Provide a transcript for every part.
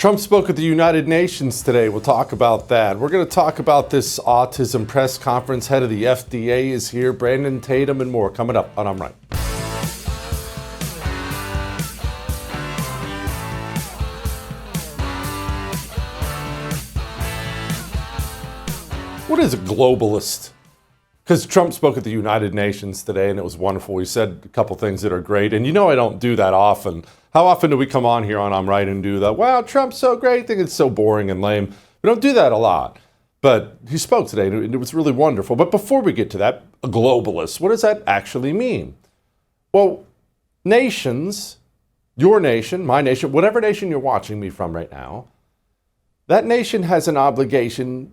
Trump spoke at the United Nations today. We'll talk about that. We're going to talk about this autism press conference. Head of the FDA is here. Brandon Tatum and more coming up on I'm Right. What is a globalist? Because Trump spoke at the United Nations today, and it was wonderful. He said a couple things that are great. And you know I don't do that often. How often do we come on here on I'm Right and do that? Wow, Trump's so great. I think it's so boring and lame. We don't do that a lot. But he spoke today, and it was really wonderful. But before we get to that, a globalist, what does that actually mean? Well, nations, your nation, my nation, whatever nation you're watching me from right now, that nation has an obligation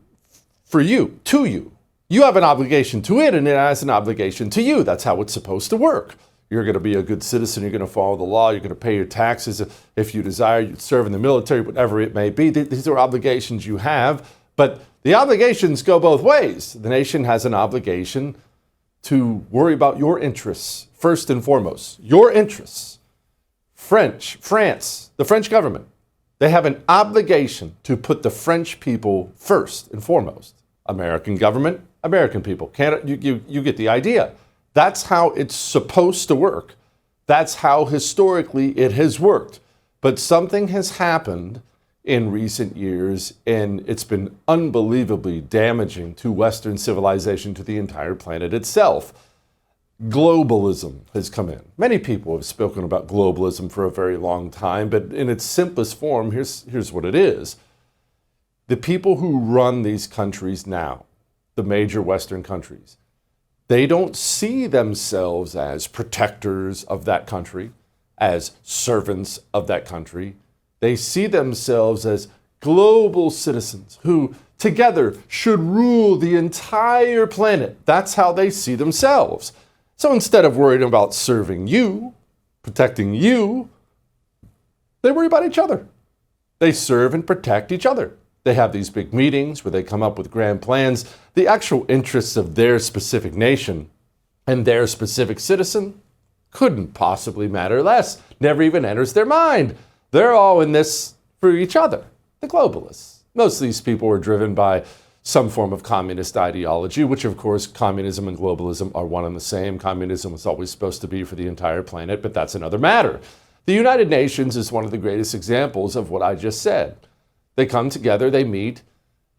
for you, to you. You have an obligation to it, and it has an obligation to you. That's how it's supposed to work. You're going to be a good citizen. You're going to follow the law. You're going to pay your taxes if you desire. You serve in the military, whatever it may be. These are obligations you have, but the obligations go both ways. The nation has an obligation to worry about your interests, first and foremost. Your interests. France, the French government, they have an obligation to put the French people first and foremost. American government, American people. You get the idea. That's how it's supposed to work. That's how historically it has worked. But something has happened in recent years, and it's been unbelievably damaging to Western civilization, to the entire planet itself. Globalism has come in. Many people have spoken about globalism for a very long time, but in its simplest form, here's what it is. The people who run these countries now, the major Western countries, they don't see themselves as protectors of that country, as servants of that country. They see themselves as global citizens who together should rule the entire planet. That's how they see themselves. So instead of worrying about serving you, protecting you, they worry about each other. They serve and protect each other. They have these big meetings where they come up with grand plans. The actual interests of their specific nation and their specific citizen couldn't possibly matter less. Never even enters their mind. They're all in this for each other, the globalists. Most of these people are driven by some form of communist ideology, which of course communism and globalism are one and the same. Communism was always supposed to be for the entire planet, but that's another matter. The United Nations is one of the greatest examples of what I just said. They come together, they meet,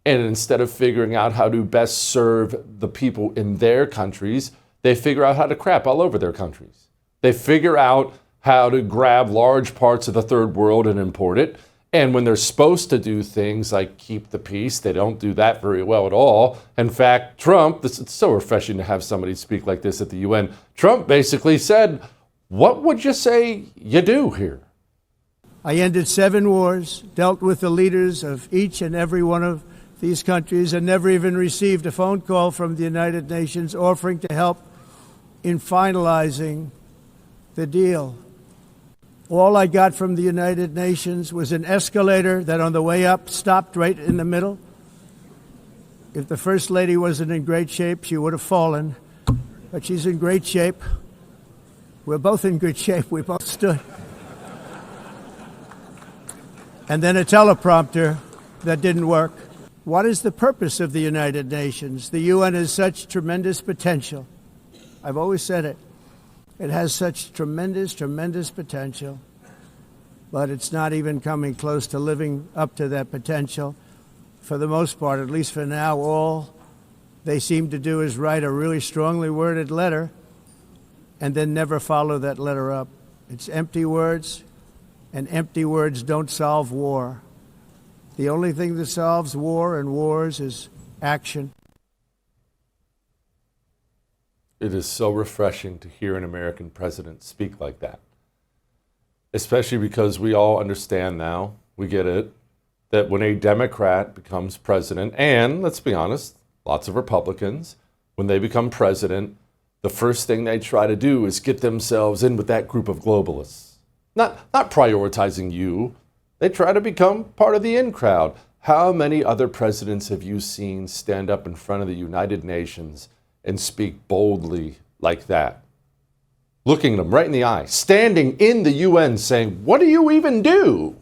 and instead of figuring out how to best serve the people in their countries, they figure out how to crap all over their countries. They figure out how to grab large parts of the third world and import it. And when they're supposed to do things like keep the peace, they don't do that very well at all. In fact, Trump, it's so refreshing to have somebody speak like this at the UN. Trump basically said, what would you say you do here? I ended 7 wars, dealt with the leaders of each and every one of these countries, and never even received a phone call from the United Nations offering to help in finalizing the deal. All I got from the United Nations was an escalator that on the way up stopped right in the middle. If the First Lady wasn't in great shape, she would have fallen. But she's in great shape. We're both in good shape. We both stood. And then a teleprompter that didn't work. What is the purpose of the United Nations? The UN has such tremendous potential. I've always said it. It has such tremendous, tremendous potential, but it's not even coming close to living up to that potential. For the most part, at least for now, all they seem to do is write a really strongly worded letter and then never follow that letter up. It's empty words, and empty words don't solve war. The only thing that solves war and wars is action. It is so refreshing to hear an American president speak like that, especially because we all understand now, we get it, that when a Democrat becomes president, and let's be honest, lots of Republicans, when they become president, the first thing they try to do is get themselves in with that group of globalists. Not prioritizing you. They try to become part of the in crowd. How many other presidents have you seen stand up in front of the United Nations and speak boldly like that? Looking them right in the eye, standing in the UN saying, what do you even do?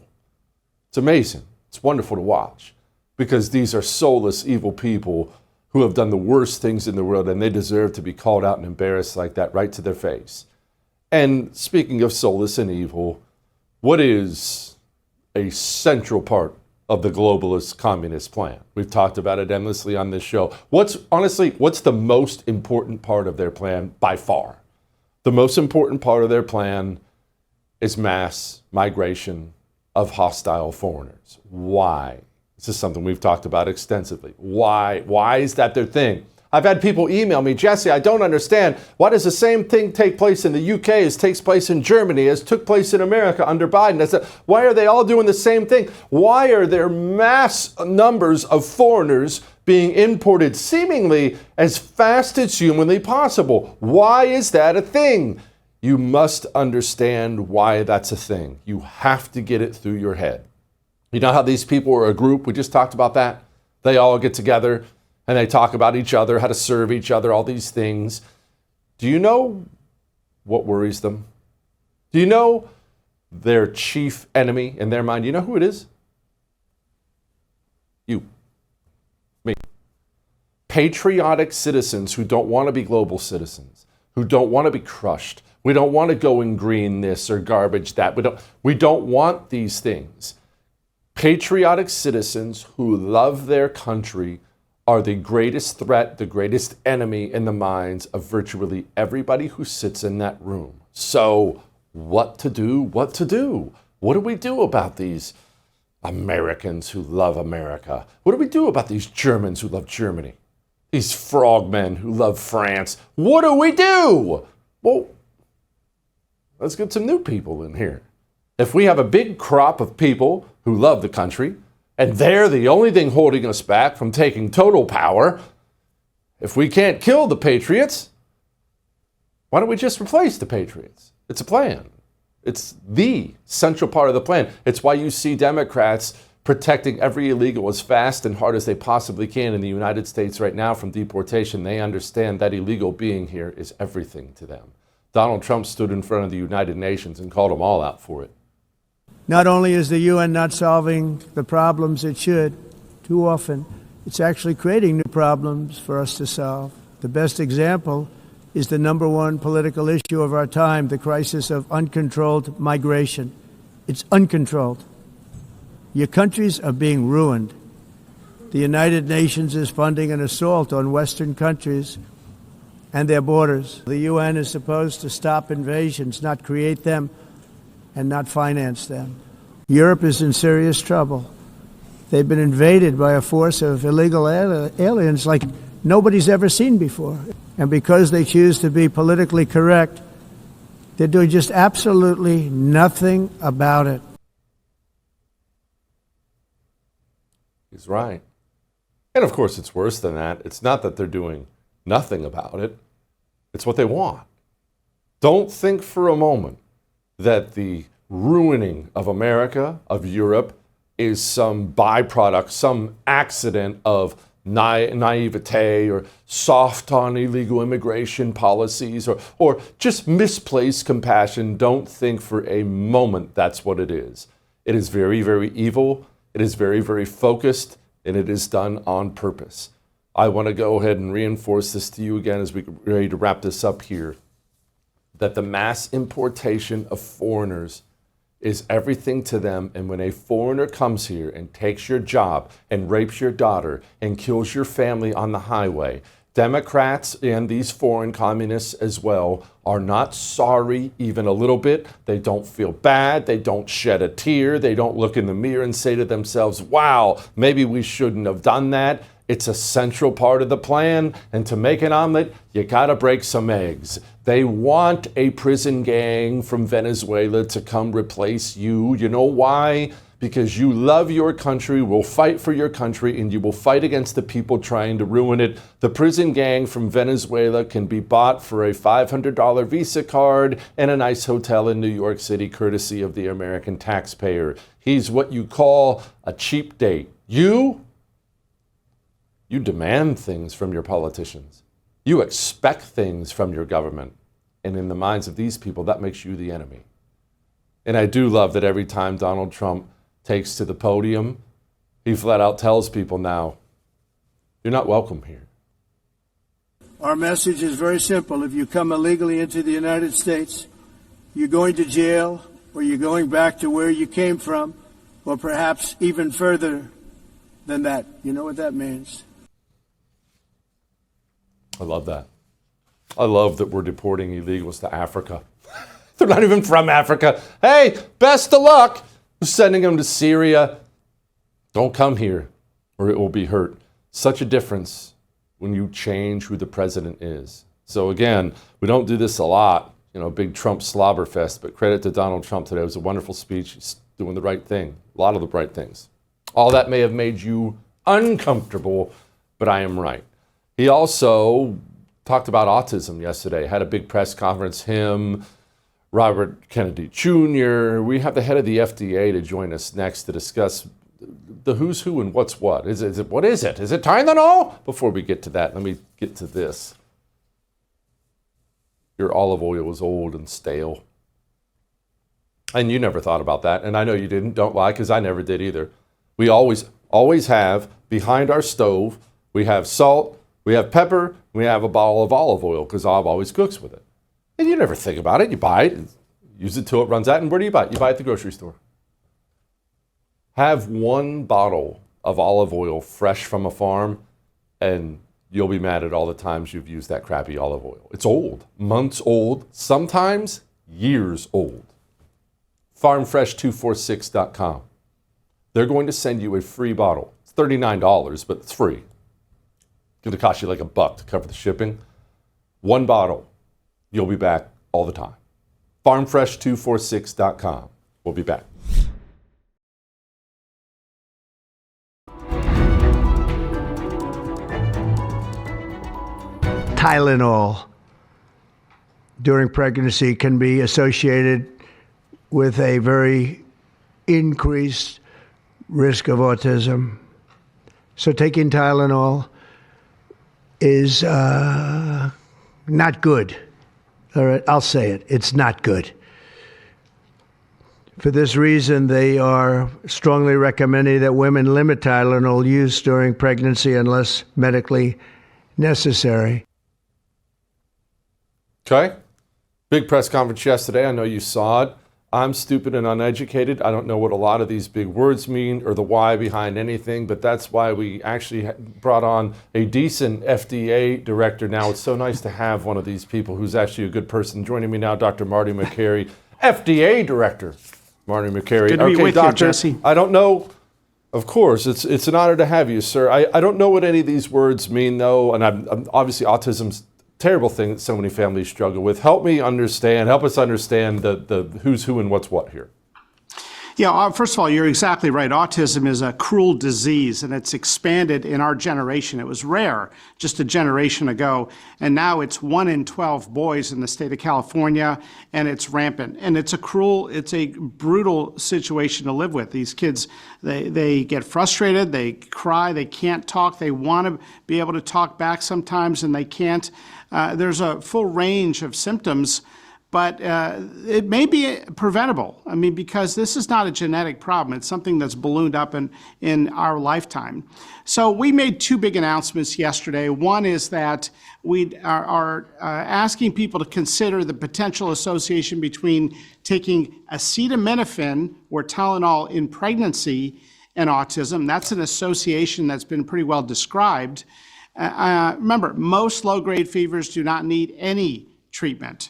It's amazing. It's wonderful to watch because these are soulless, evil people who have done the worst things in the world, and they deserve to be called out and embarrassed like that right to their face. And speaking of soulless and evil, what is a central part of the globalist communist plan? We've talked about it endlessly on this show. What's the most important part of their plan by far? The most important part of their plan is mass migration of hostile foreigners. Why? This is something we've talked about extensively. Why? Why is that their thing? I've had people email me, Jesse, I don't understand. Why does the same thing take place in the UK as takes place in Germany, as took place in America under Biden? Why are they all doing the same thing? Why are there mass numbers of foreigners being imported seemingly as fast as humanly possible? Why is that a thing? You must understand why that's a thing. You have to get it through your head. You know how these people are a group? We just talked about that. They all get together and they talk about each other, how to serve each other, all these things. Do you know what worries them? Do you know their chief enemy in their mind? Do you know who it is? You. Me. Patriotic citizens who don't want to be global citizens, who don't want to be crushed. We don't want to go and green this or garbage that. We don't want these things. Patriotic citizens who love their country are the greatest threat, the greatest enemy in the minds of virtually everybody who sits in that room. So what to do? What to do? What do we do about these Americans who love America? What do we do about these Germans who love Germany? These frogmen who love France? What do we do? Well, let's get some new people in here. If we have a big crop of people who love the country, and they're the only thing holding us back from taking total power, if we can't kill the patriots, why don't we just replace the patriots? It's a plan. It's the central part of the plan. It's why you see Democrats protecting every illegal as fast and hard as they possibly can in the United States right now from deportation. They understand that illegal being here is everything to them. Donald Trump stood in front of the United Nations and called them all out for it. Not only is the UN not solving the problems it should, too often, it's actually creating new problems for us to solve. The best example is the number one political issue of our time, the crisis of uncontrolled migration. It's uncontrolled. Your countries are being ruined. The United Nations is funding an assault on Western countries and their borders. The UN is supposed to stop invasions, not create them, and not finance them. Europe is in serious trouble. They've been invaded by a force of illegal aliens like nobody's ever seen before. And because they choose to be politically correct, they're doing just absolutely nothing about it. He's right. And of course, it's worse than that. It's not that they're doing nothing about it. It's what they want. Don't think for a moment that the ruining of America, of Europe, is some byproduct, some accident of naivete or soft on illegal immigration policies or just misplaced compassion. Don't think for a moment that's what it is. It is very, very evil. It is very, very focused, and it is done on purpose. I want to go ahead and reinforce this to you again as we get ready to wrap this up here, that the mass importation of foreigners is everything to them. And when a foreigner comes here and takes your job and rapes your daughter and kills your family on the highway, Democrats and these foreign communists as well are not sorry even a little bit. They don't feel bad. They don't shed a tear. They don't look in the mirror and say to themselves, wow, maybe we shouldn't have done that. It's a central part of the plan. And to make an omelet, you got to break some eggs. They want a prison gang from Venezuela to come replace you. You know why? Because you love your country, will fight for your country, and you will fight against the people trying to ruin it. The prison gang from Venezuela can be bought for a $500 Visa card and a nice hotel in New York City, courtesy of the American taxpayer. He's what you call a cheap date. You demand things from your politicians. You expect things from your government. And in the minds of these people, that makes you the enemy. And I do love that every time Donald Trump takes to the podium, he flat out tells people now, you're not welcome here. Our message is very simple. If you come illegally into the United States, you're going to jail, or you're going back to where you came from, or perhaps even further than that. You know what that means? I love that. I love that we're deporting illegals to Africa. They're not even from Africa. Hey, best of luck. We're sending them to Syria. Don't come here or it will be hurt. Such a difference when you change who the president is. So again, we don't do this a lot, big Trump slobber fest, but credit to Donald Trump today. It was a wonderful speech. He's doing the right thing, a lot of the right things. All that may have made you uncomfortable, but I am right. He also talked about autism yesterday, had a big press conference, him, Robert Kennedy Jr. We have the head of the FDA to join us next to discuss the who's who and what's what. What is it? Is it Tylenol? Before we get to that, let me get to this. Your olive oil is old and stale. And you never thought about that, and I know you didn't. Don't lie, because I never did either. We always have, behind our stove, we have salt, we have pepper, we have a bottle of olive oil, because Bob always cooks with it. And you never think about it. You buy it, use it till it runs out, and where do you buy it? You buy it at the grocery store. Have one bottle of olive oil fresh from a farm, and you'll be mad at all the times you've used that crappy olive oil. It's old, months old, sometimes years old. Farmfresh246.com. They're going to send you a free bottle. It's $39, but it's free. It's going to cost you like $1 to cover the shipping. One bottle. You'll be back all the time. Farmfresh246.com. We'll be back. Tylenol during pregnancy can be associated with a very increased risk of autism. So taking Tylenol is not good. All right, I'll say it. It's not good. For this reason, they are strongly recommending that women limit Tylenol use during pregnancy unless medically necessary. Okay. Big press conference yesterday. I know you saw it. I'm stupid and uneducated. I don't know what a lot of these big words mean or the why behind anything, but that's why we actually brought on a decent FDA director. Now, it's so nice to have one of these people who's actually a good person. Joining me now, Dr. Marty Makary, FDA Director Marty Makary. Good to be with Doctor, you, Jesse. I don't know. Of course, it's an honor to have you, sir. I don't know what any of these words mean, though, and I'm obviously autism's terrible thing that so many families struggle with. Help us understand the who's who and what's what here. Yeah, first of all, you're exactly right. Autism is a cruel disease, and it's expanded in our generation. It was rare just a generation ago, and now it's 1 in 12 boys in the state of California, and it's rampant. And it's a brutal situation to live with. These kids, they get frustrated, they cry, they can't talk, they want to be able to talk back sometimes, and they can't. There's a full range of symptoms, but it may be preventable. I mean, because this is not a genetic problem. It's something that's ballooned up in our lifetime. So we made 2 big announcements yesterday. One is that we are asking people to consider the potential association between taking acetaminophen or Tylenol in pregnancy and autism. That's an association that's been pretty well described. Remember, most low-grade fevers do not need any treatment.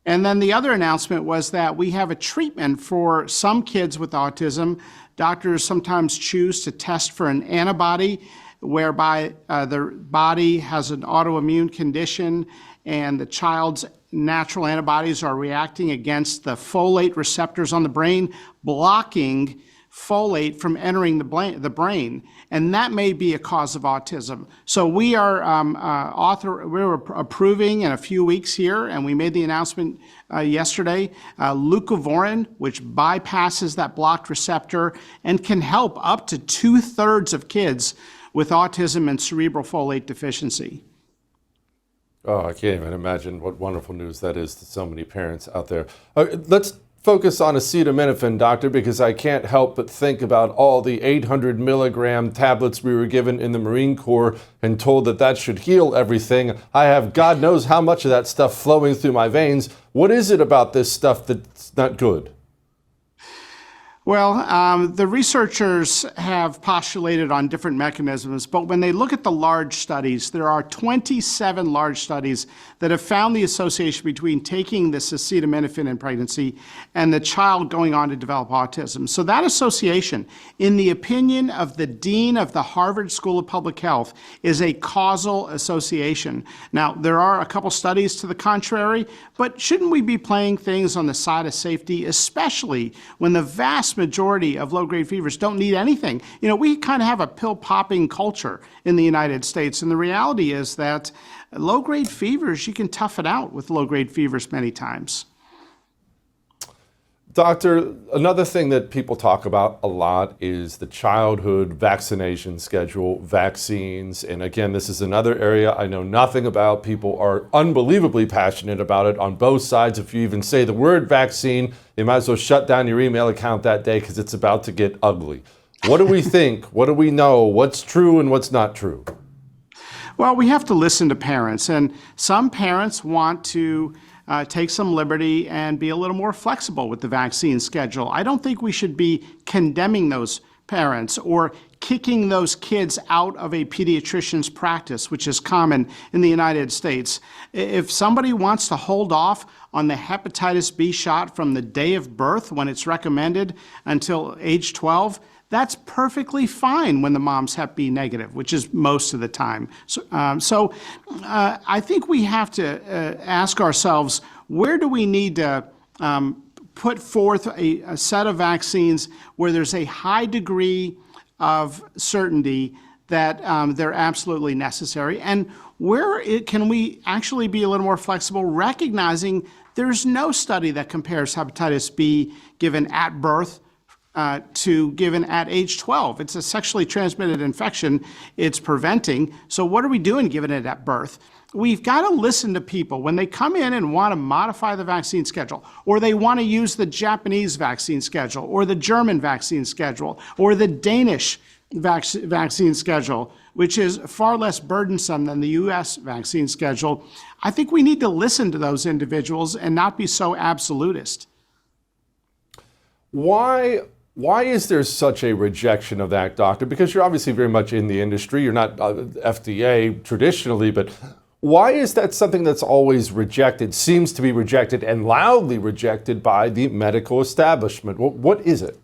And then the other announcement was that we have a treatment for some kids with autism. Doctors sometimes choose to test for an antibody whereby their body has an autoimmune condition and the child's natural antibodies are reacting against the folate receptors on the brain, blocking folate from entering the brain, and that may be a cause of autism. So we are we're approving in a few weeks here, and we made the announcement yesterday, leucovorin, which bypasses that blocked receptor and can help up to 2/3 of kids with autism and cerebral folate deficiency. Oh, I can't even imagine what wonderful news that is to so many parents out there. Let's focus on acetaminophen, doctor, because I can't help but think about all the 800 milligram tablets we were given in the Marine Corps and told that that should heal everything. I have God knows how much of that stuff flowing through my veins. What is it about this stuff that's not good? Well, the researchers have postulated on different mechanisms, but when they look at the large studies, there are 27 large studies that have found the association between taking this acetaminophen in pregnancy and the child going on to develop autism. So that association, in the opinion of the dean of the Harvard School of Public Health, is a causal association. Now, there are a couple studies to the contrary, but shouldn't we be playing things on the side of safety, especially when the vast majority of low-grade fevers don't need anything? You know, we kind of have a pill-popping culture in the United States, and the reality is that low-grade fevers, you can tough it out with low-grade fevers many times. Doctor, another thing that people talk about a lot is the childhood vaccination schedule, vaccines. And again, this is another area I know nothing about. People are unbelievably passionate about it on both sides. If you even say the word vaccine, they might as well shut down your email account that day because it's about to get ugly. What do we think? What do we know? What's true and what's not true? Well, we have to listen to parents, and some parents want to take some liberty and be a little more flexible with the vaccine schedule. I don't think we should be condemning those parents or kicking those kids out of a pediatrician's practice, which is common in the United States. If somebody wants to hold off on the hepatitis B shot from the day of birth when it's recommended until age 12, that's perfectly fine when the mom's Hep B negative, which is most of the time. So I think we have to ask ourselves, where do we need to put forth a set of vaccines where there's a high degree of certainty that they're absolutely necessary, and where can we actually be a little more flexible, recognizing there's no study that compares hepatitis B given at birth to given at age 12. It's a sexually transmitted infection it's preventing. So what are we doing giving it at birth? We've got to listen to people when they come in and want to modify the vaccine schedule, or they want to use the Japanese vaccine schedule, or the German vaccine schedule, or the Danish vaccine schedule, which is far less burdensome than the U.S. vaccine schedule. I think we need to listen to those individuals and not be so absolutist. Why is there such a rejection of that, doctor? Because you're obviously very much in the industry. You're not FDA traditionally, but why is that something that's always rejected, seems to be rejected and loudly rejected by the medical establishment? What is it?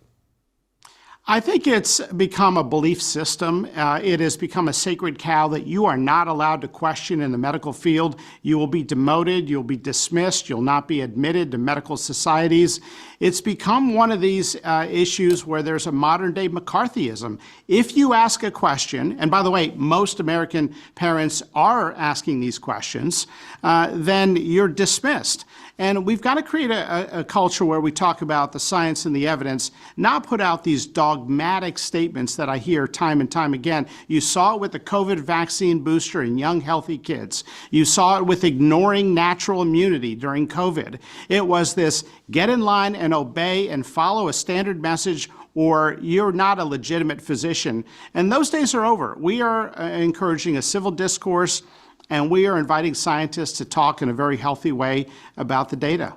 I think it's become a belief system. It has become a sacred cow that you are not allowed to question in the medical field. You will be demoted, you'll be dismissed, you'll not be admitted to medical societies. It's become one of these issues where there's a modern day McCarthyism. If you ask a question, and by the way, most American parents are asking these questions, then you're dismissed. And we've got to create a culture where we talk about the science and the evidence, not put out these dogmatic statements that I hear time and time again. You saw it with the COVID vaccine booster in young, healthy kids. You saw it with ignoring natural immunity during COVID. It was this get in line and obey and follow a standard message, or you're not a legitimate physician. And those days are over. We are encouraging a civil discourse, and we are inviting scientists to talk in a very healthy way about the data.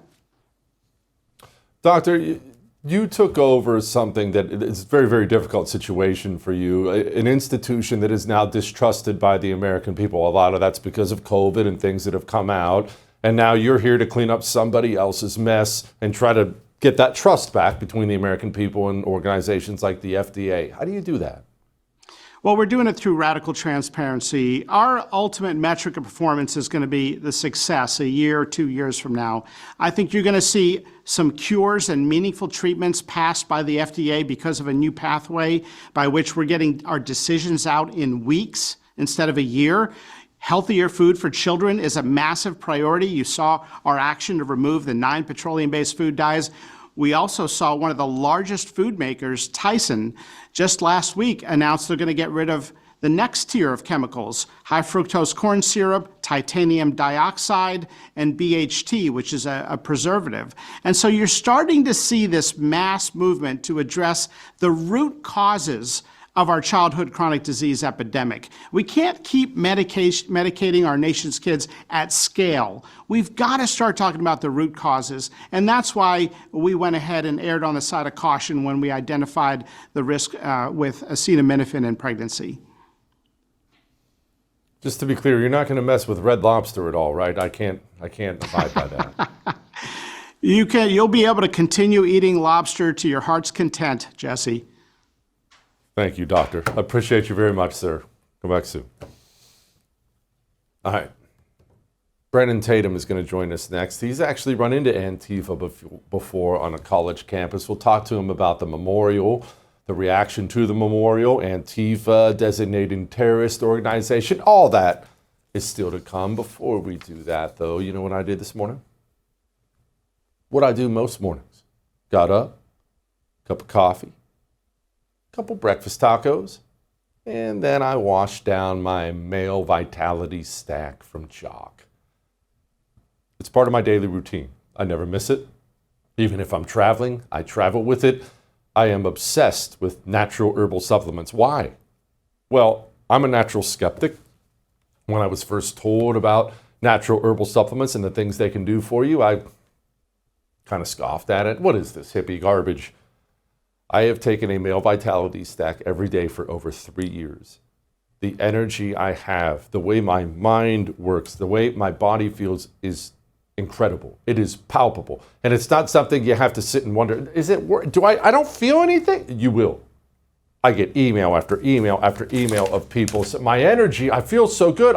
Doctor, you took over something that is a very, very difficult situation for you, an institution that is now distrusted by the American people. A lot of that's because of COVID and things that have come out. And now you're here to clean up somebody else's mess and try to get that trust back between the American people and organizations like the FDA. How do you do that? Well, we're doing it through radical transparency. Our ultimate metric of performance is going to be the success a year or 2 years from now. I think you're going to see some cures and meaningful treatments passed by the FDA because of a new pathway by which we're getting our decisions out in weeks instead of a year. Healthier food for children is a massive priority. You saw our action to remove the 9 petroleum-based food dyes. We also saw one of the largest food makers, Tyson, just last week announced they're going to get rid of the next tier of chemicals, high fructose corn syrup, titanium dioxide and BHT, which is a preservative. And so you're starting to see this mass movement to address the root causes of our childhood chronic disease epidemic. We can't keep medicating our nation's kids at scale. We've got to start talking about the root causes, and that's why we went ahead and erred on the side of caution when we identified the risk with acetaminophen in pregnancy. Just to be clear, you're not going to mess with Red Lobster at all, right? I can't abide by that. You'll be able to continue eating lobster to your heart's content, Jesse. Thank you, doctor. I appreciate you very much, sir. Come back soon. All right. Brandon Tatum is going to join us next. He's actually run into Antifa before on a college campus. We'll talk to him about the memorial, the reaction to the memorial, Antifa, designating terrorist organization. All that is still to come. Before we do that, though, you know what I did this morning? What I do most mornings. Got up, cup of coffee, couple breakfast tacos, and then I washed down my male vitality stack from Chalk. It's part of my daily routine. I never miss it. Even if I'm traveling, I travel with it. I am obsessed with natural herbal supplements. Why? Well, I'm a natural skeptic. When I was first told about natural herbal supplements and the things they can do for you, I kind of scoffed at it. What is this hippie garbage? I have taken a male vitality stack every day for over 3 years. The energy I have, the way my mind works, the way my body feels is incredible. It is palpable. And it's not something you have to sit and wonder, is it I don't feel anything? You will. I get email after email after email of people. So my energy, I feel so good.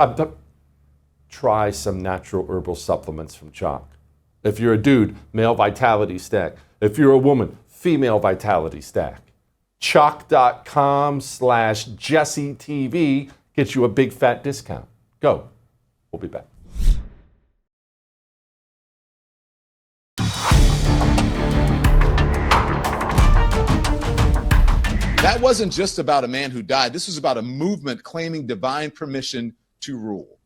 Try some natural herbal supplements from Chalk. If you're a dude, male vitality stack. If you're a woman, female vitality stack. Chalk.com/JesseTV gets you a big fat discount. Go. We'll be back. That wasn't just about a man who died. This was about a movement claiming divine permission to rule.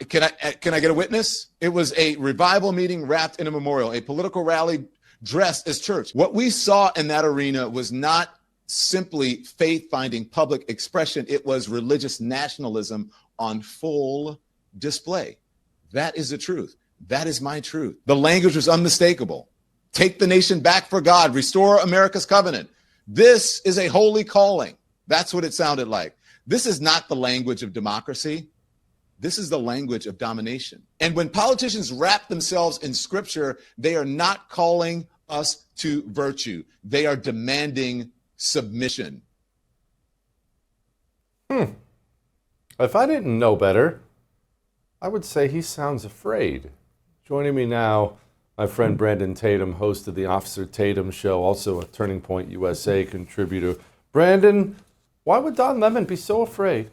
Can I get a witness? It was a revival meeting wrapped in a memorial, a political rally dressed as church. What we saw in that arena was not simply faith-finding public expression. It was religious nationalism on full display. That is the truth. That is my truth. The language was unmistakable. Take the nation back for God. Restore America's covenant. This is a holy calling. That's what it sounded like. This is not the language of democracy. This is the language of domination. And when politicians wrap themselves in scripture, they are not calling us to virtue. They are demanding submission. If I didn't know better, I would say he sounds afraid. Joining me now, my friend Brandon Tatum, host of the Officer Tatum Show, also a Turning Point USA contributor. Brandon, why would Don Lemon be so afraid?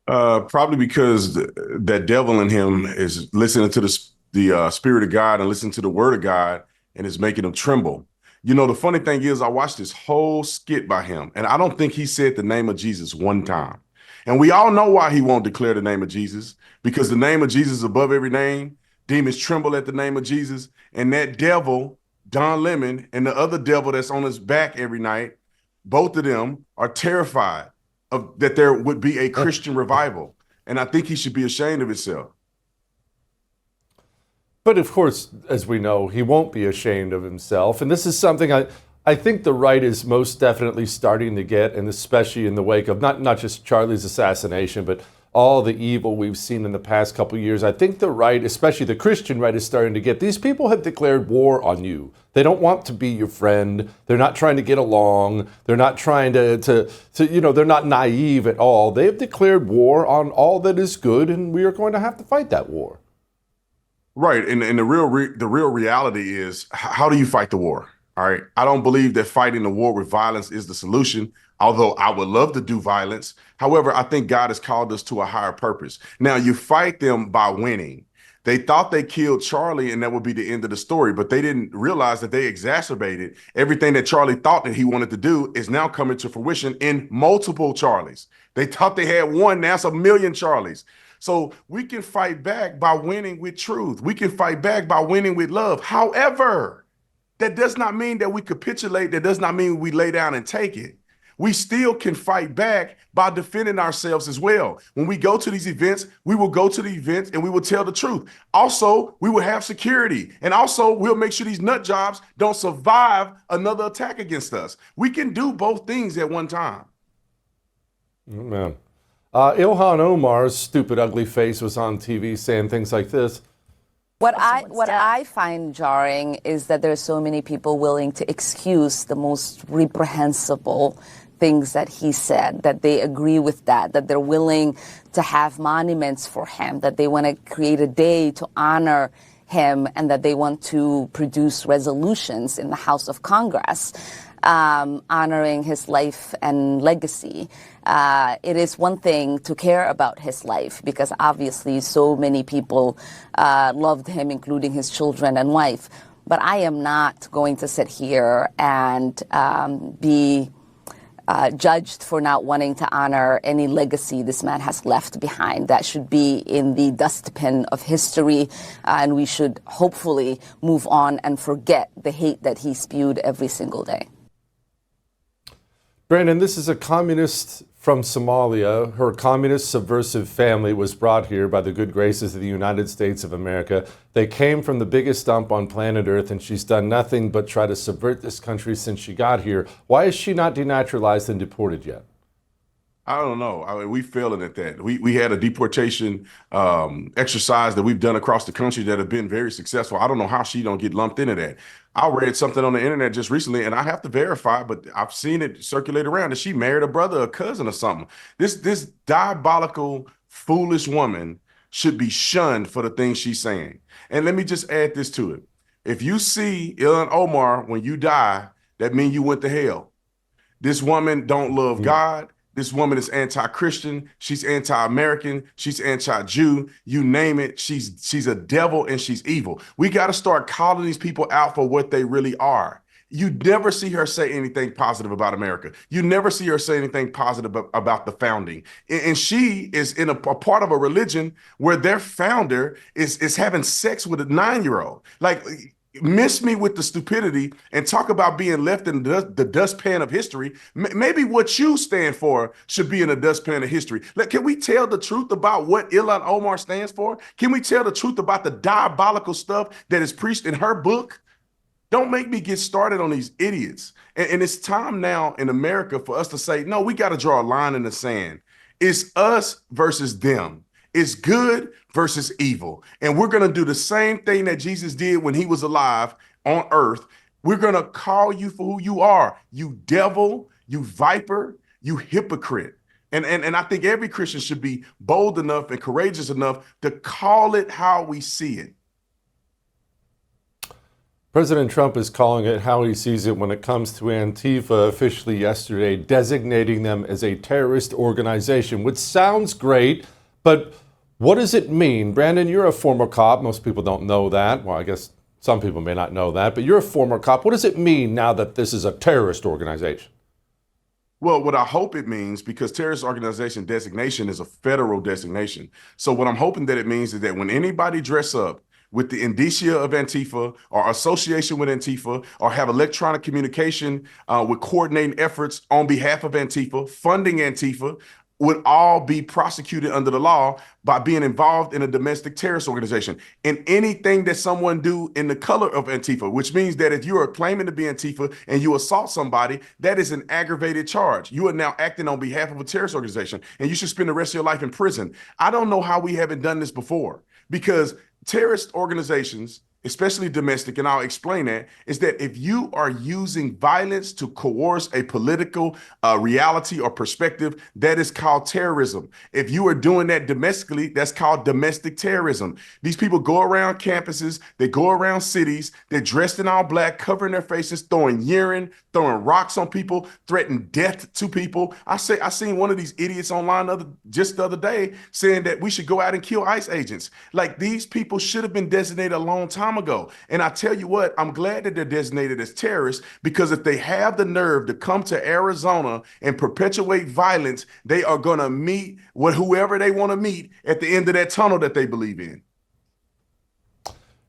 Probably because that devil in him is listening to the Spirit of God and listening to the Word of God, and it's making him tremble. You know, the funny thing is, I watched this whole skit by him, and I don't think he said the name of Jesus one time. And we all know why he won't declare the name of Jesus, because the name of Jesus is above every name. Demons tremble at the name of Jesus. And that devil, Don Lemon, and the other devil that's on his back every night, both of them are terrified of that there would be a Christian revival. And I think he should be ashamed of himself. But of course, as we know, he won't be ashamed of himself. And this is something I think the right is most definitely starting to get, and especially in the wake of not just Charlie's assassination, but all the evil we've seen in the past couple of years. I think the right, especially the Christian right, is starting to get, these people have declared war on you. They don't want to be your friend. They're not trying to get along. They're not trying to they're not naive at all. They have declared war on all that is good, and we are going to have to fight that war. Right, and the real reality is, how do you fight the war? All right, I don't believe that fighting the war with violence is the solution, although I would love to do violence. However, I think God has called us to a higher purpose. Now, you fight them by winning. They thought they killed Charlie and that would be the end of the story, but they didn't realize that they exacerbated everything that Charlie thought that he wanted to do is now coming to fruition in multiple Charlies. They thought they had one, now it's a million Charlies. So we can fight back by winning with truth. We can fight back by winning with love. However, that does not mean that we capitulate. That does not mean we lay down and take it. We still can fight back by defending ourselves as well. When we go to these events, we will go to the events and we will tell the truth. Also, we will have security. And also, we'll make sure these nut jobs don't survive another attack against us. We can do both things at one time. Man. Ilhan Omar's stupid, ugly face was on TV saying things like this. What I find jarring is that there are so many people willing to excuse the most reprehensible things that he said, that they agree with that they're willing to have monuments for him, that they want to create a day to honor him, and that they want to produce resolutions in the House of Congress honoring his life and legacy. It is one thing to care about his life, because obviously so many people loved him, including his children and wife. But I am not going to sit here and be judged for not wanting to honor any legacy this man has left behind. That should be in the dustbin of history, and we should hopefully move on and forget the hate that he spewed every single day. Brandon, this is a communist from Somalia. Her communist subversive family was brought here by the good graces of the United States of America. They came from the biggest dump on planet Earth, and she's done nothing but try to subvert this country since she got here. Why is she not denaturalized and deported yet? I don't know. I mean, we failing at that. We had a deportation exercise that we've done across the country that have been very successful. I don't know how she don't get lumped into that. I read something on the internet just recently, and I have to verify, but I've seen it circulate around that she married a brother, a cousin, or something. This diabolical, foolish woman should be shunned for the things she's saying. And let me just add this to it. If you see Ilhan Omar when you die, that means you went to hell. This woman don't love God. This woman is anti-Christian. She's anti-American. She's anti-Jew. You name it. She's a devil and she's evil. We got to start calling these people out for what they really are. You never see her say anything positive about America. You never see her say anything positive about the founding. And she is in a part of a religion where their founder is having sex with a 9-year-old. Like, miss me with the stupidity and talk about being left in the dustpan of history. Maybe what you stand for should be in the dustpan of history. Can we tell the truth about what Ilhan Omar stands for? Can we tell the truth about the diabolical stuff that is preached in her book? Don't make me get started on these idiots. And it's time now in America for us to say, no, we got to draw a line in the sand. It's us versus them. It's good versus evil. And we're going to do the same thing that Jesus did when he was alive on earth. We're going to call you for who you are. You devil, you viper, you hypocrite. And I think every Christian should be bold enough and courageous enough to call it how we see it. President Trump is calling it how he sees it when it comes to Antifa, officially yesterday designating them as a terrorist organization, which sounds great, but what does it mean? Brandon, you're a former cop. Most people don't know that. Well, I guess some people may not know that, but you're a former cop. What does it mean now that this is a terrorist organization? Well, what I hope it means, because terrorist organization designation is a federal designation. So what I'm hoping that it means is that when anybody dress up with the indicia of Antifa or association with Antifa or have electronic communication with coordinating efforts on behalf of Antifa, funding Antifa, would all be prosecuted under the law by being involved in a domestic terrorist organization. And anything that someone do in the color of Antifa, which means that if you are claiming to be Antifa and you assault somebody, that is an aggravated charge. You are now acting on behalf of a terrorist organization, and you should spend the rest of your life in prison. I don't know how we haven't done this before, because terrorist organizations, especially domestic, and I'll explain that, is that if you are using violence to coerce a political reality or perspective, that is called terrorism. If you are doing that domestically, that's called domestic terrorism. These people go around campuses, they go around cities, they're dressed in all black, covering their faces, throwing urine, throwing rocks on people, threatening death to people. I seen one of these idiots online just the other day saying that we should go out and kill ICE agents. Like, these people should have been designated a long time time ago. And I tell you what, I'm glad that they're designated as terrorists, because if they have the nerve to come to Arizona and perpetuate violence, they are going to meet with whoever they want to meet at the end of that tunnel that they believe in.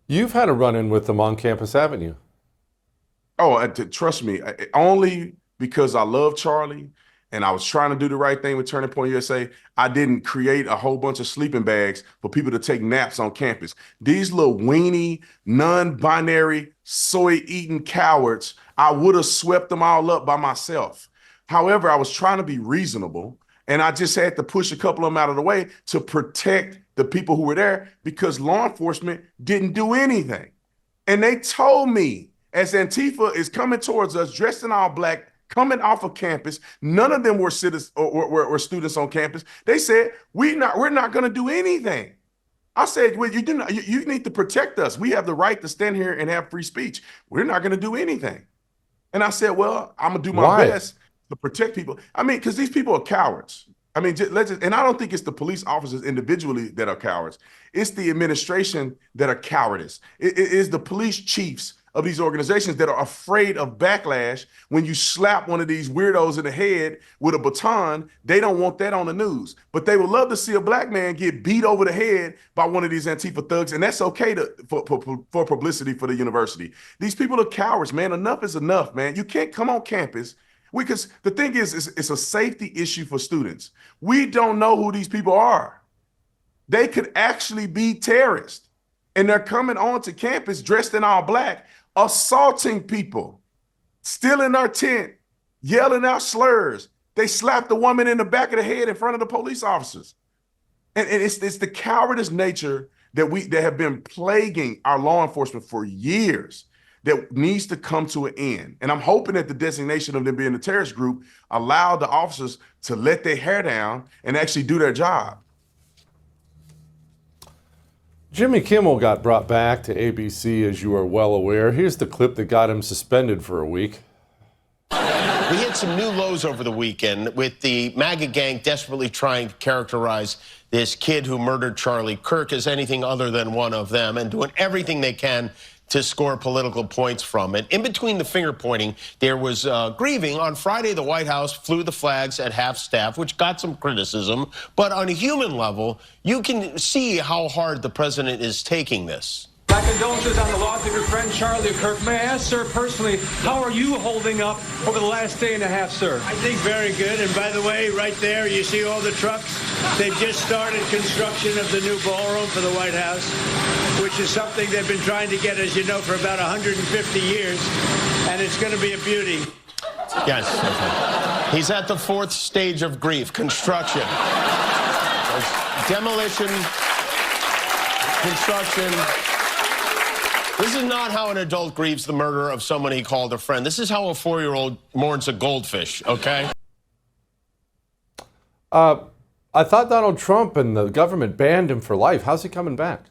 You've had a run-in with them on campus, haven't you? Oh, trust me, only because I love Charlie and I was trying to do the right thing with Turning Point USA. I didn't create a whole bunch of sleeping bags for people to take naps on campus. These little weenie, non-binary, soy-eating cowards, I would have swept them all up by myself. However, I was trying to be reasonable, and I just had to push a couple of them out of the way to protect the people who were there, because law enforcement didn't do anything. And they told me, as Antifa is coming towards us dressed in all black, coming off of campus, none of them were citizens or students on campus. They said, we're not going to do anything. I said, well, you need to protect us. We have the right to stand here and have free speech. We're not going to do anything. And I said, well, I'm going to do my best to protect people. I mean, because these people are cowards. I mean, and I don't think it's the police officers individually that are cowards. It's the administration that are cowardice. It is the police chiefs of these organizations that are afraid of backlash. When you slap one of these weirdos in the head with a baton, they don't want that on the news. But they would love to see a black man get beat over the head by one of these Antifa thugs, and that's okay for publicity for the university. These people are cowards, man. Enough is enough, man. You can't come on campus. Because the thing is, it's a safety issue for students. We don't know who these people are. They could actually be terrorists. And they're coming onto campus dressed in all black, assaulting people, stealing our tent, yelling out slurs. They slapped the woman in the back of the head in front of the police officers. And it's the cowardice nature that have been plaguing our law enforcement for years that needs to come to an end. And I'm hoping that the designation of them being a terrorist group allowed the officers to let their hair down and actually do their job. Jimmy Kimmel got brought back to ABC, as you are well aware. Here's the clip that got him suspended for a week. We hit some new lows over the weekend with the MAGA gang desperately trying to characterize this kid who murdered Charlie Kirk as anything other than one of them, and doing everything they can to score political points from it. In between the finger pointing, there was grieving. On Friday, the White House flew the flags at half staff, which got some criticism. But on a human level, you can see how hard the president is taking this. My condolences on the loss of your friend Charlie Kirk. May I ask, sir, personally, how are you holding up over the last day and a half, sir? I think very good. And by the way, right there, you see all the trucks? They've just started construction of the new ballroom for the White House, which is something they've been trying to get, as you know, for about 150 years. And it's going to be a beauty. Yes. Okay. He's at the fourth stage of grief, construction. Demolition, construction. This is not how an adult grieves the murder of someone he called a friend. This is how a 4-year-old mourns a goldfish, okay? I thought Donald Trump and the government banned him for life. How's he coming back?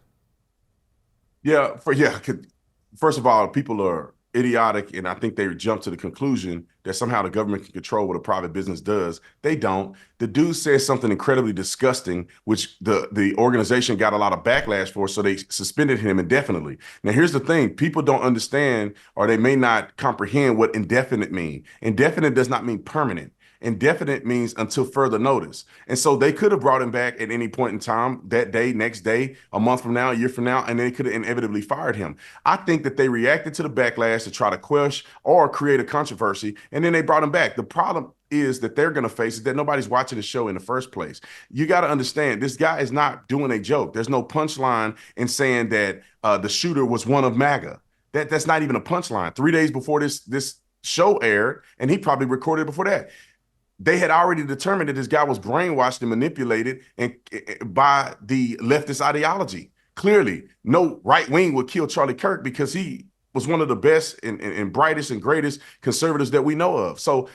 First of all, people are idiotic, and I think they jump to the conclusion that somehow the government can control what a private business does. They don't. The dude says something incredibly disgusting, which the organization got a lot of backlash for, so they suspended him indefinitely. Now, here's the thing. People don't understand, or they may not comprehend what indefinite means. Indefinite does not mean permanent. Indefinite means until further notice. And so they could have brought him back at any point in time, that day, next day, a month from now, a year from now, and they could have inevitably fired him. I think that they reacted to the backlash to try to quash or create a controversy, and then they brought him back. The problem is that they're going to face is that nobody's watching the show in the first place. You got to understand, this guy is not doing a joke. There's no punchline in saying that the shooter was one of MAGA. That's not even a punchline. 3 days before this show aired, and he probably recorded before that, they had already determined that this guy was brainwashed and manipulated by the leftist ideology. Clearly, no right wing would kill Charlie Kirk because he was one of the best and brightest and greatest conservatives that we know of. So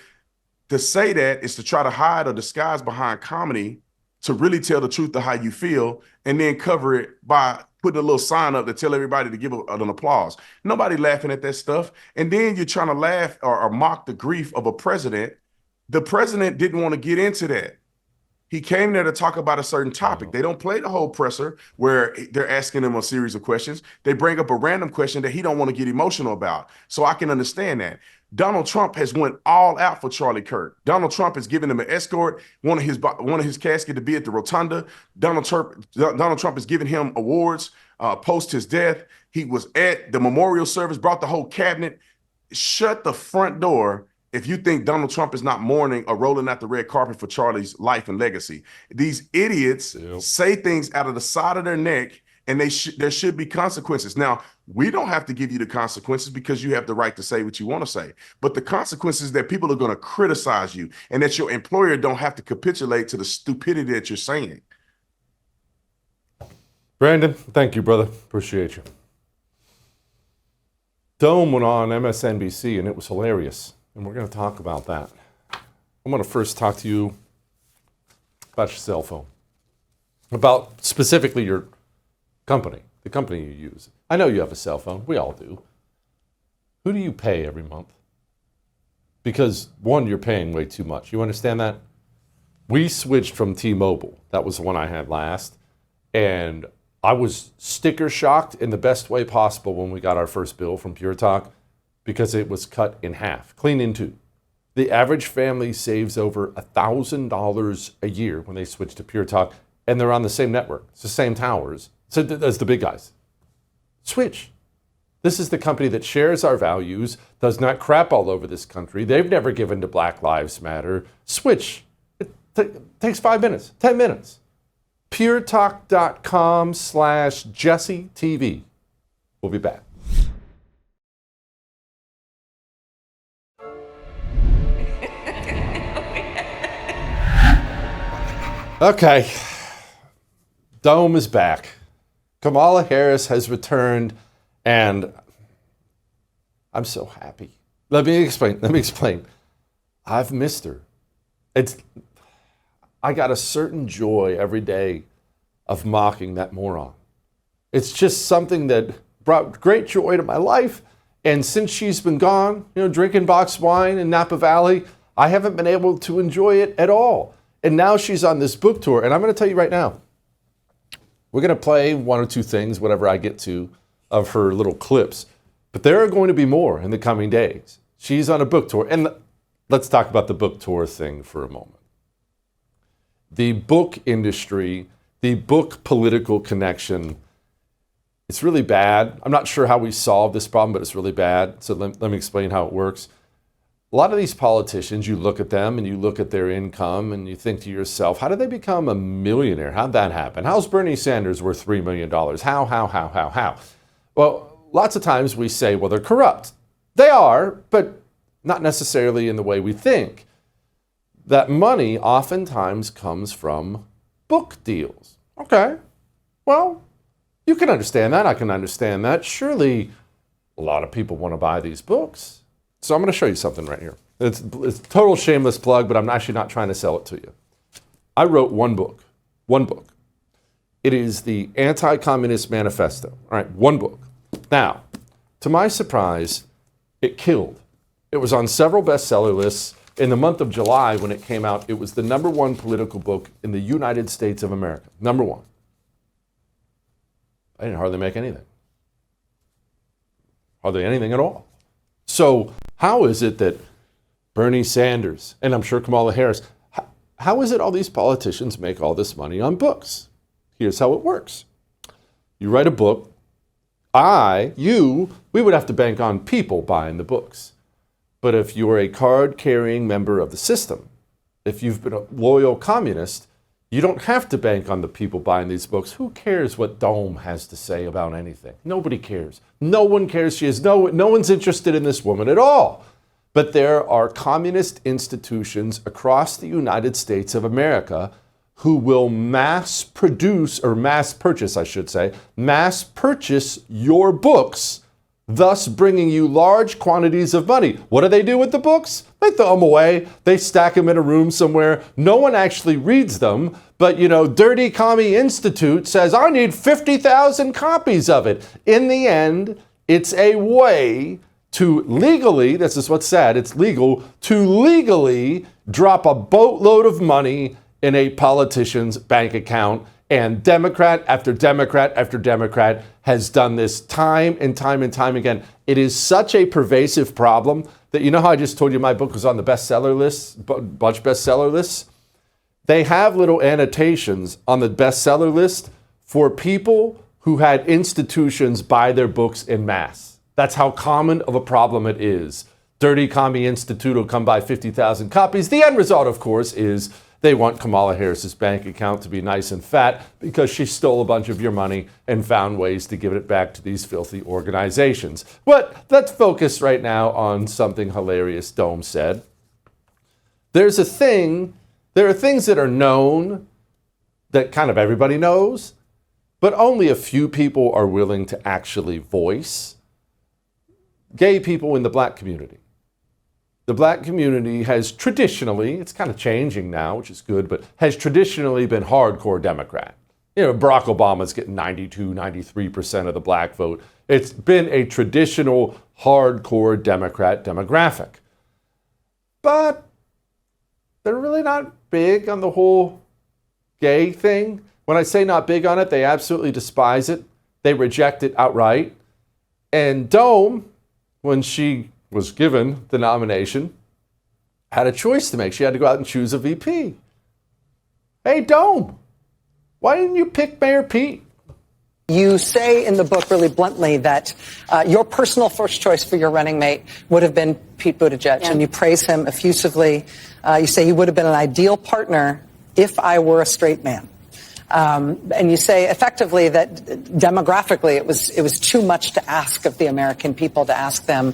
to say that is to try to hide or disguise behind comedy, to really tell the truth of how you feel, and then cover it by putting a little sign up to tell everybody to give an applause. Nobody laughing at that stuff. And then you're trying to laugh or mock the grief of a president. The president didn't want to get into that. He came there to talk about a certain topic. They don't play the whole presser where they're asking him a series of questions. They bring up a random question that he don't want to get emotional about. So I can understand that. Donald Trump has went all out for Charlie Kirk. Donald Trump has given him an escort, one of his casket to be at the rotunda. Donald Trump has given him awards post his death. He was at the memorial service, brought the whole cabinet. Shut the front door if you think Donald Trump is not mourning or rolling out the red carpet for Charlie's life and legacy. These idiots say things out of the side of their neck, and there should be consequences. Now, we don't have to give you the consequences because you have the right to say what you want to say. But the consequences that people are going to criticize you and that your employer don't have to capitulate to the stupidity that you're saying. Brandon, thank you, brother. Appreciate you. Dome went on MSNBC, and it was hilarious. And we're going to talk about that. I'm going to first talk to you about your cell phone, about specifically your company, the company you use. I know you have a cell phone. We all do. Who do you pay every month? Because, one, you're paying way too much. You understand that? We switched from T-Mobile. That was the one I had last. And I was sticker shocked in the best way possible when we got our first bill from Pure Talk, because it was cut in half, clean in two. The average family saves over $1,000 a year when they switch to Pure Talk, and they're on the same network. It's the same towers. So as the big guys. Switch. This is the company that shares our values, does not crap all over this country. They've never given to Black Lives Matter. Switch. It takes 5 minutes, 10 minutes. puretalk.com/JesseTV. We'll be back. Okay, Dome is back. Kamala Harris has returned, and I'm so happy. Let me explain. I've missed her. I got a certain joy every day of mocking that moron. It's just something that brought great joy to my life, and since she's been gone, drinking boxed wine in Napa Valley, I haven't been able to enjoy it at all. And now she's on this book tour. And I'm going to tell you right now, we're going to play one or two things, whatever I get to, of her little clips. But there are going to be more in the coming days. She's on a book tour. And let's talk about the book tour thing for a moment. The book industry, the book political connection, it's really bad. I'm not sure how we solve this problem, but it's really bad. So let me explain how it works. A lot of these politicians, you look at them and you look at their income and you think to yourself, how did they become a millionaire? How'd that happen? How's Bernie Sanders worth $3 million? How? Well, lots of times we say, well, they're corrupt. They are, but not necessarily in the way we think. That money oftentimes comes from book deals. Okay, well, you can understand that. I can understand that. Surely a lot of people want to buy these books. So I'm going to show you something right here. It's a total shameless plug, but I'm actually not trying to sell it to you. I wrote one book. It is the Anti-Communist Manifesto. All right, one book. Now, to my surprise, it killed. It was on several bestseller lists. In the month of July, when it came out, it was the #1 political book in the United States of America. #1. I didn't hardly make anything. Hardly anything at all. So how is it that Bernie Sanders, and I'm sure Kamala Harris, how is it all these politicians make all this money on books? Here's how it works. You write a book. We would have to bank on people buying the books. But if you're a card-carrying member of the system, if you've been a loyal communist, you don't have to bank on the people buying these books. Who cares what Dome has to say about anything? Nobody cares. No one cares. No one's interested in this woman at all. But there are communist institutions across the United States of America who will mass purchase your books, thus bringing you large quantities of money. What do they do with the books? They throw them away. They stack them in a room somewhere. No one actually reads them. But, Dirty Commie Institute says, I need 50,000 copies of it. In the end, it's a way to legally, this is what's sad, it's legal, to legally drop a boatload of money in a politician's bank account. And Democrat after Democrat after Democrat has done this time and time and time again. It is such a pervasive problem that, you know how I just told you my book was on the bestseller list, bunch bestseller lists? They have little annotations on the bestseller list for people who had institutions buy their books en masse. That's how common of a problem it is. Dirty Commie Institute will come buy 50,000 copies. The end result, of course, is they want Kamala Harris's bank account to be nice and fat because she stole a bunch of your money and found ways to give it back to these filthy organizations. But let's focus right now on something hilarious Dome said. There are things that are known that kind of everybody knows, but only a few people are willing to actually voice. Gay people in the black community. The black community has traditionally, it's kind of changing now, which is good, but has traditionally been hardcore Democrat. You know, Barack Obama's getting 92, 93% of the black vote. It's been a traditional hardcore Democrat demographic. But they're really not big on the whole gay thing. When I say not big on it, they absolutely despise it. They reject it outright. And Dome, when she was given the nomination, had a choice to make. She had to go out and choose a VP. Hey, Dome, why didn't you pick Mayor Pete? You say in the book really bluntly that your personal first choice for your running mate would have been Pete Buttigieg, and you praise him effusively. You say he would have been an ideal partner if I were a straight man. And you say effectively that demographically it was too much to ask of the American people to ask them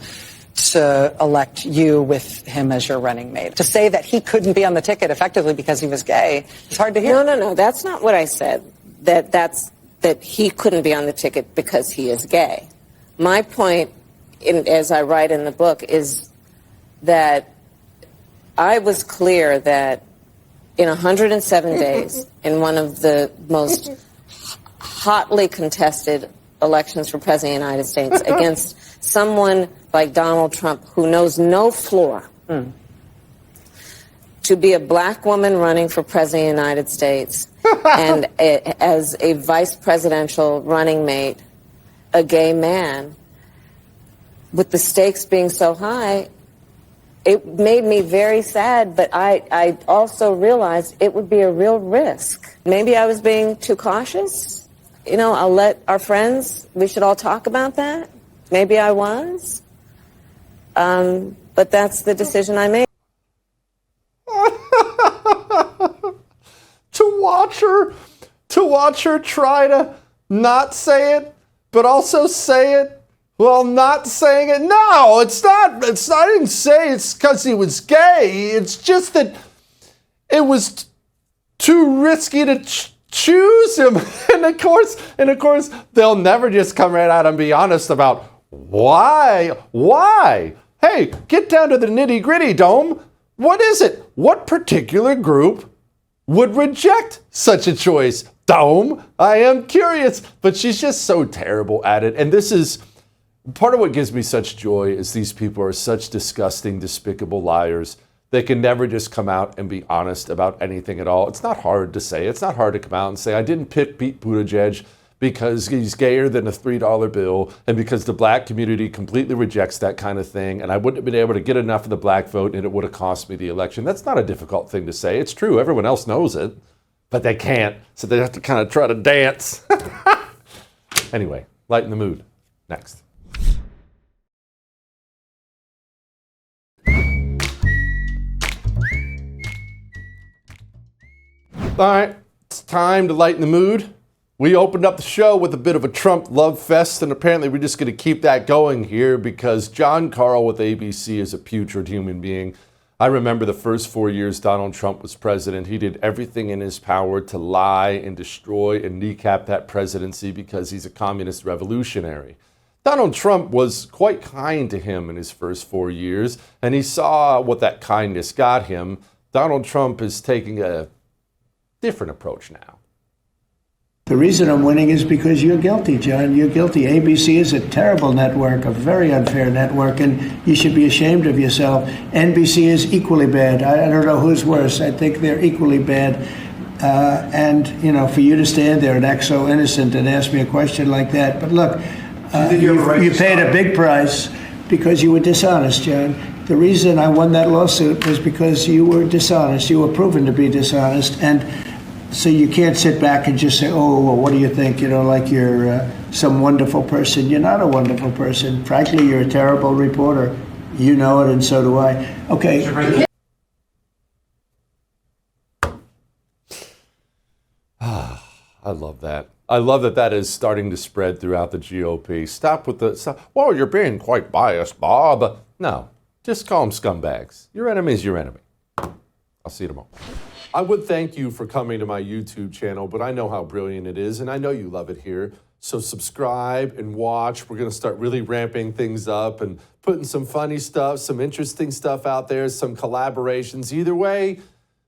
to elect you with him as your running mate. To say that he couldn't be on the ticket effectively because he was gay is hard to hear. No, that's not what I said. That he couldn't be on the ticket because he is gay. My point, as I write in the book, is that I was clear that in 107 days, in one of the most hotly contested elections for President of the United States, against someone like Donald Trump who knows no floor, to be a black woman running for President of the United States and as a vice presidential running mate, a gay man, with the stakes being so high, it made me very sad, but I also realized it would be a real risk. Maybe I was being too cautious. You know, I'll let our friends, we should all talk about that. Maybe I was. But that's the decision I made. To watch her try to not say it, but also say it while not saying it. No, it's not. I didn't say it's because he was gay. It's just that it was too risky to choose him. And of course, they'll never just come right out and be honest about why. Hey, get down to the nitty gritty, Dome. What is it? What particular group would reject such a choice? Dome, I am curious. But she's just so terrible at it. And this is part of what gives me such joy is these people are such disgusting, despicable liars. They can never just come out and be honest about anything at all. It's not hard to say. It's not hard to come out and say, I didn't pick Pete Buttigieg because he's gayer than a $3 bill and because the black community completely rejects that kind of thing, and I wouldn't have been able to get enough of the black vote and it would have cost me the election. That's not a difficult thing to say. It's true. Everyone else knows it, but they can't, so they have to kind of try to dance. Anyway, lighten the mood. Next. All right, it's time to lighten the mood. We opened up the show with a bit of a Trump love fest, and apparently we're just going to keep that going here because John Carl with ABC is a putrid human being. I remember the first 4 years Donald Trump was president. He did everything in his power to lie and destroy and kneecap that presidency because he's a communist revolutionary. Donald Trump was quite kind to him in his first 4 years, and he saw what that kindness got him. Donald Trump is taking a different approach now. The reason I'm winning is because you're guilty, John. You're guilty. ABC is a terrible network, a very unfair network, and you should be ashamed of yourself. NBC is equally bad. I don't know who's worse. I think they're equally bad. And, you know, for you to stand there and act so innocent and ask me a question like that. But look, you paid a big price because you were dishonest, John. The reason I won that lawsuit was because you were dishonest. You were proven to be dishonest. And so you can't sit back and just say, oh, well, what do you think? You know, like you're some wonderful person. You're not a wonderful person. Frankly, you're a terrible reporter. You know it, and so do I. Okay. I love that. I love that that is starting to spread throughout the GOP. Stop with the, well, you're being quite biased, Bob. No, just call them scumbags. Your enemy is your enemy. I'll see you tomorrow. I would thank you for coming to my YouTube channel, but I know how brilliant it is, and I know you love it here. So subscribe and watch. We're going to start really ramping things up and putting some funny stuff, some interesting stuff out there, some collaborations. Either way,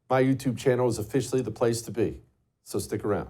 my YouTube channel is officially the place to be. So stick around.